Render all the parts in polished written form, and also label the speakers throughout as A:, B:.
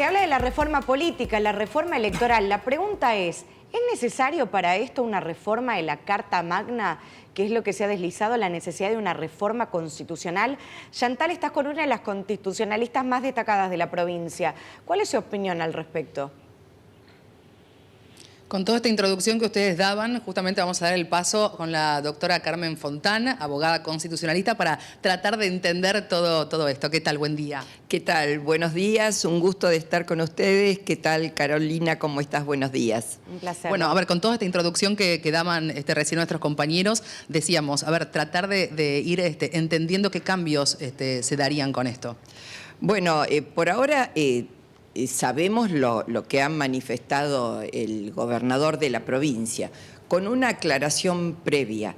A: Se habla de la reforma política, la reforma electoral. La pregunta es necesario para esto una reforma de la Carta Magna, que es lo que se ha deslizado, la necesidad de una reforma constitucional? Chantal, estás con una de las constitucionalistas más destacadas de la provincia. ¿Cuál es su opinión al respecto?
B: Con toda esta introducción que ustedes daban, justamente vamos a dar el paso con la doctora Carmen Fontán, abogada constitucionalista, para tratar de entender todo esto. ¿Qué tal? Buen día.
C: ¿Qué tal? Buenos días, un gusto de estar con ustedes. ¿Qué tal, Carolina? ¿Cómo estás? Buenos días.
A: Un placer.
B: Bueno, a ver, con toda esta introducción que daban recién nuestros compañeros, decíamos, a ver, tratar de ir entendiendo qué cambios se darían con esto.
C: Bueno, por ahora sabemos lo que ha manifestado el gobernador de la provincia, con una aclaración previa.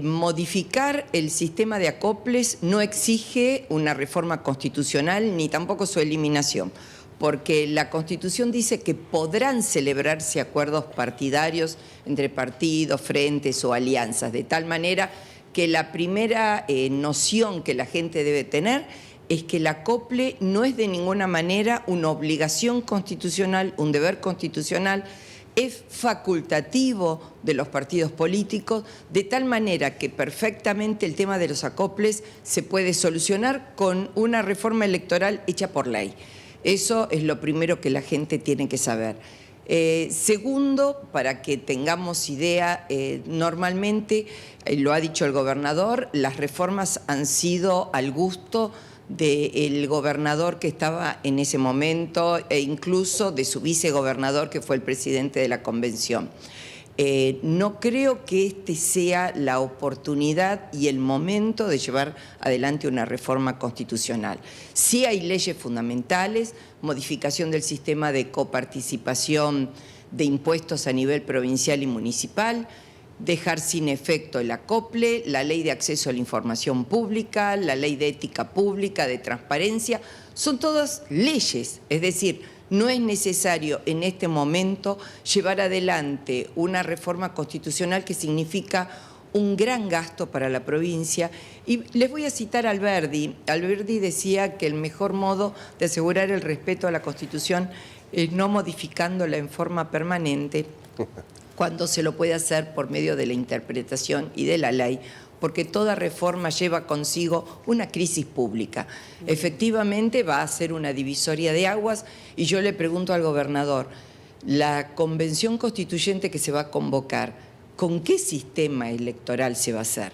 C: Modificar el sistema de acoples no exige una reforma constitucional ni tampoco su eliminación, porque la Constitución dice que podrán celebrarse acuerdos partidarios entre partidos, frentes o alianzas, de tal manera que la primera noción que la gente debe tener es que el acople no es de ninguna manera una obligación constitucional, un deber constitucional, es facultativo de los partidos políticos, de tal manera que perfectamente el tema de los acoples se puede solucionar con una reforma electoral hecha por ley. Eso es lo primero que la gente tiene que saber. Segundo, para que tengamos idea, normalmente, lo ha dicho el gobernador, las reformas han sido al gusto del gobernador que estaba en ese momento e incluso de su vicegobernador, que fue el presidente de la convención. No creo que este sea la oportunidad y el momento de llevar adelante una reforma constitucional. Sí hay leyes fundamentales, modificación del sistema de coparticipación de impuestos a nivel provincial y municipal, dejar sin efecto el acople, la ley de acceso a la información pública, la ley de ética pública, de transparencia, son todas leyes, es decir, no es necesario en este momento llevar adelante una reforma constitucional que significa un gran gasto para la provincia. Y les voy a citar a Alberdi. Alberdi decía que el mejor modo de asegurar el respeto a la Constitución es no modificándola en forma permanente, cuando se lo puede hacer por medio de la interpretación y de la ley, porque toda reforma lleva consigo una crisis pública. Efectivamente va a ser una divisoria de aguas y yo le pregunto al gobernador, la convención constituyente que se va a convocar, ¿con qué sistema electoral se va a hacer?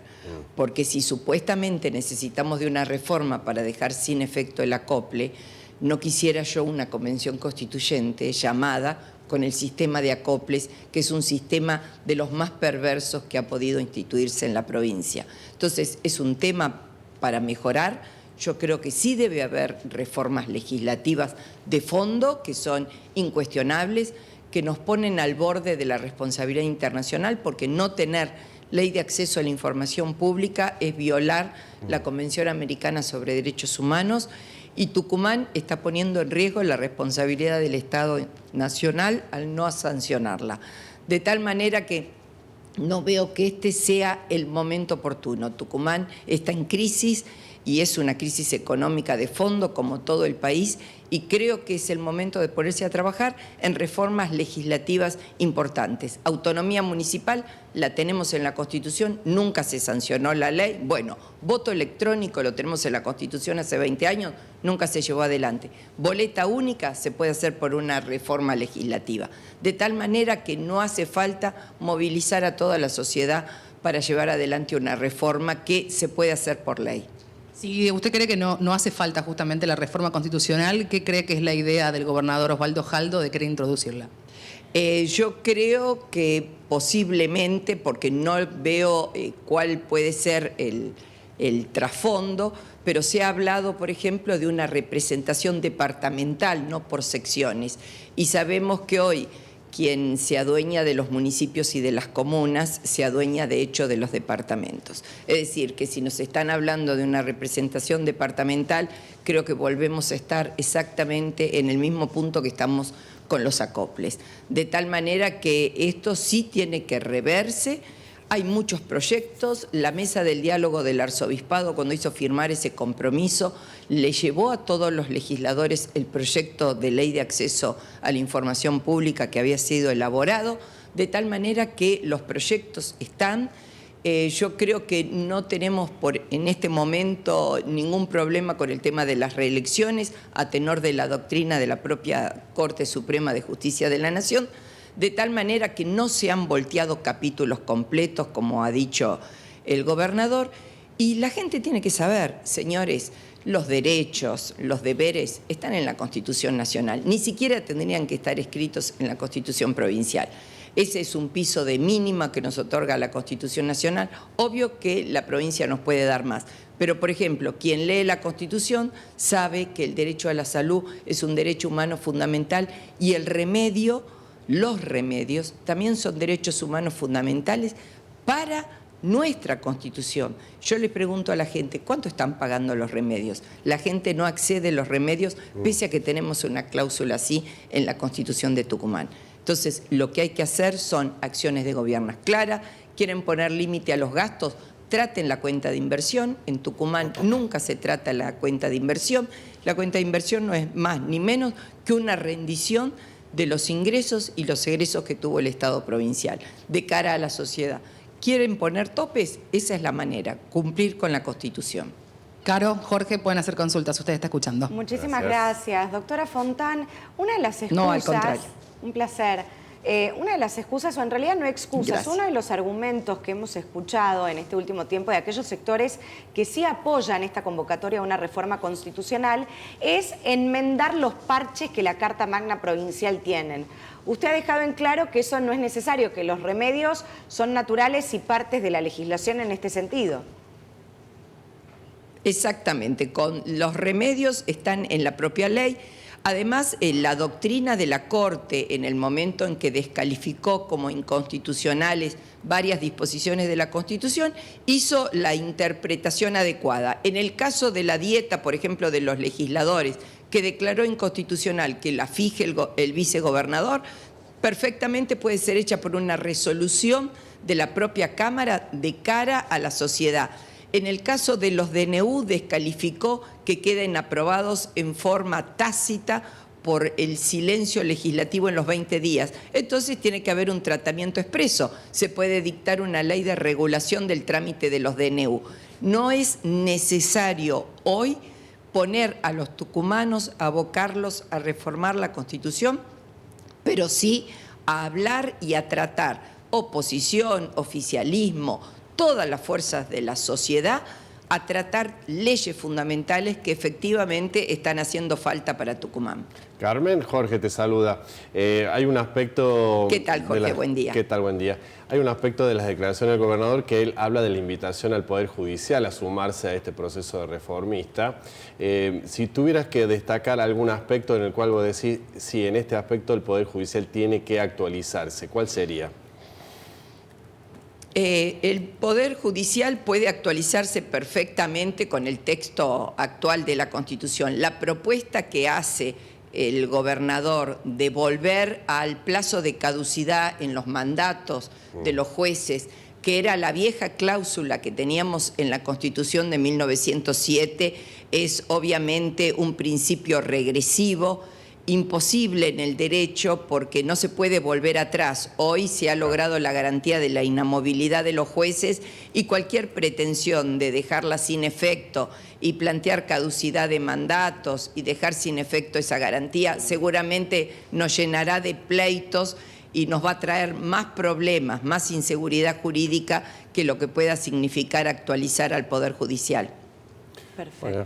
C: Porque si supuestamente necesitamos de una reforma para dejar sin efecto el acople, no quisiera yo una convención constituyente llamada con el sistema de acoples, que es un sistema de los más perversos que ha podido instituirse en la provincia. Entonces, es un tema para mejorar. Yo creo que sí debe haber reformas legislativas de fondo, que son incuestionables, que nos ponen al borde de la responsabilidad internacional, porque no tener ley de acceso a la información pública es violar la Convención Americana sobre Derechos Humanos, y Tucumán está poniendo en riesgo la responsabilidad del Estado Nacional al no sancionarla. De tal manera que no veo que este sea el momento oportuno. Tucumán está en crisis y es una crisis económica de fondo como todo el país, y creo que es el momento de ponerse a trabajar en reformas legislativas importantes. Autonomía municipal la tenemos en la Constitución, nunca se sancionó la ley. Bueno, voto electrónico lo tenemos en la Constitución hace 20 años, nunca se llevó adelante. Boleta única se puede hacer por una reforma legislativa, de tal manera que no hace falta movilizar a toda la sociedad para llevar adelante una reforma que se puede hacer por ley.
B: Si usted cree que no hace falta justamente la reforma constitucional, ¿qué cree que es la idea del gobernador Osvaldo Jaldo de querer introducirla?
C: Yo creo que posiblemente, porque no veo cuál puede ser el trasfondo, pero se ha hablado, por ejemplo, de una representación departamental, no por secciones. Y sabemos que hoy quien se adueña de los municipios y de las comunas, se adueña de hecho de los departamentos. Es decir, que si nos están hablando de una representación departamental, creo que volvemos a estar exactamente en el mismo punto que estamos con los acoples. De tal manera que esto sí tiene que reverse. Hay muchos proyectos. La mesa del diálogo del arzobispado, cuando hizo firmar ese compromiso, le llevó a todos los legisladores el proyecto de ley de acceso a la información pública que había sido elaborado, de tal manera que los proyectos están. Yo creo que no tenemos en este momento ningún problema con el tema de las reelecciones, a tenor de la doctrina de la propia Corte Suprema de Justicia de la Nación, de tal manera que no se han volteado capítulos completos, como ha dicho el gobernador. Y la gente tiene que saber, señores, los derechos, los deberes están en la Constitución Nacional. Ni siquiera tendrían que estar escritos en la Constitución Provincial. Ese es un piso de mínima que nos otorga la Constitución Nacional. Obvio que la provincia nos puede dar más. Pero, por ejemplo, quien lee la Constitución sabe que el derecho a la salud es un derecho humano fundamental y el remedio, los remedios, también son derechos humanos fundamentales para nuestra Constitución. Yo le pregunto a la gente, ¿cuánto están pagando los remedios? La gente no accede a los remedios, pese a que tenemos una cláusula así en la Constitución de Tucumán. Entonces, lo que hay que hacer son acciones de gobierno claras. Quieren poner límite a los gastos, traten la cuenta de inversión. En Tucumán nunca se trata la cuenta de inversión. La cuenta de inversión no es más ni menos que una rendición de los ingresos y los egresos que tuvo el Estado provincial de cara a la sociedad. ¿Quieren poner topes? Esa es la manera, cumplir con la Constitución.
B: Caro, Jorge, pueden hacer consultas, usted está escuchando.
A: Muchísimas gracias. Doctora Fontán, una de las excusas...
C: No, al contrario.
A: Un placer. Una de las excusas, o en realidad no excusas,
C: Gracias.
A: uno de los argumentos que hemos escuchado en este último tiempo de aquellos sectores que sí apoyan esta convocatoria a una reforma constitucional es enmendar los parches que la Carta Magna Provincial tienen. Usted ha dejado en claro que eso no es necesario, que los remedios son naturales y partes de la legislación en este sentido.
C: Exactamente, con los remedios están en la propia ley. Además, la doctrina de la Corte, en el momento en que descalificó como inconstitucionales varias disposiciones de la Constitución, hizo la interpretación adecuada. En el caso de la dieta, por ejemplo, de los legisladores, que declaró inconstitucional que la fije el vicegobernador, perfectamente puede ser hecha por una resolución de la propia Cámara de cara a la sociedad. En el caso de los DNU, descalificó que queden aprobados en forma tácita por el silencio legislativo en los 20 días. Entonces tiene que haber un tratamiento expreso. Se puede dictar una ley de regulación del trámite de los DNU. No es necesario hoy poner a los tucumanos, abocarlos a reformar la Constitución, pero sí a hablar y a tratar oposición, oficialismo, todas las fuerzas de la sociedad, a tratar leyes fundamentales que efectivamente están haciendo falta para Tucumán.
D: Carmen, Jorge te saluda. Hay un aspecto...
C: ¿Qué tal, Jorge? Buen día.
D: ¿Qué tal? Buen día. Hay un aspecto de las declaraciones del gobernador que él habla de la invitación al Poder Judicial a sumarse a este proceso de reformista. Si tuvieras que destacar algún aspecto en el cual vos decís, si en este aspecto el Poder Judicial tiene que actualizarse, ¿cuál sería?
C: El Poder Judicial puede actualizarse perfectamente con el texto actual de la Constitución. La propuesta que hace el gobernador de volver al plazo de caducidad en los mandatos de los jueces, que era la vieja cláusula que teníamos en la Constitución de 1907, es obviamente un principio regresivo, imposible en el derecho porque no se puede volver atrás. Hoy se ha logrado la garantía de la inamovilidad de los jueces y cualquier pretensión de dejarla sin efecto y plantear caducidad de mandatos y dejar sin efecto esa garantía seguramente nos llenará de pleitos y nos va a traer más problemas, más inseguridad jurídica que lo que pueda significar actualizar al Poder Judicial.
A: Perfecto.
D: Bueno.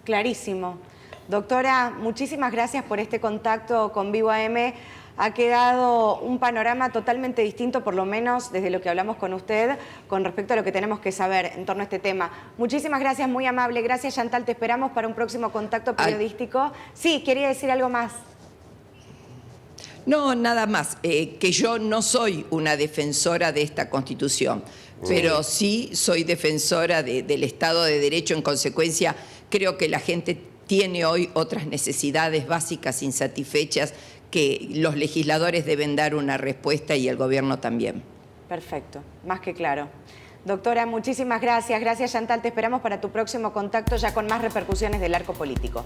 A: Clarísimo. Doctora, muchísimas gracias por este contacto con Vivo AM. Ha quedado un panorama totalmente distinto, por lo menos desde lo que hablamos con usted, con respecto a lo que tenemos que saber en torno a este tema. Muchísimas gracias, muy amable. Gracias, Chantal. Te esperamos para un próximo contacto periodístico. Sí, quería decir algo más.
C: No, nada más, que yo no soy una defensora de esta Constitución, pero sí soy defensora del Estado de Derecho. En consecuencia, creo que la gente tiene hoy otras necesidades básicas insatisfechas que los legisladores deben dar una respuesta y el gobierno también.
A: Perfecto, más que claro. Doctora, muchísimas gracias. Gracias, Chantal. Te esperamos para tu próximo contacto ya con más repercusiones del arco político.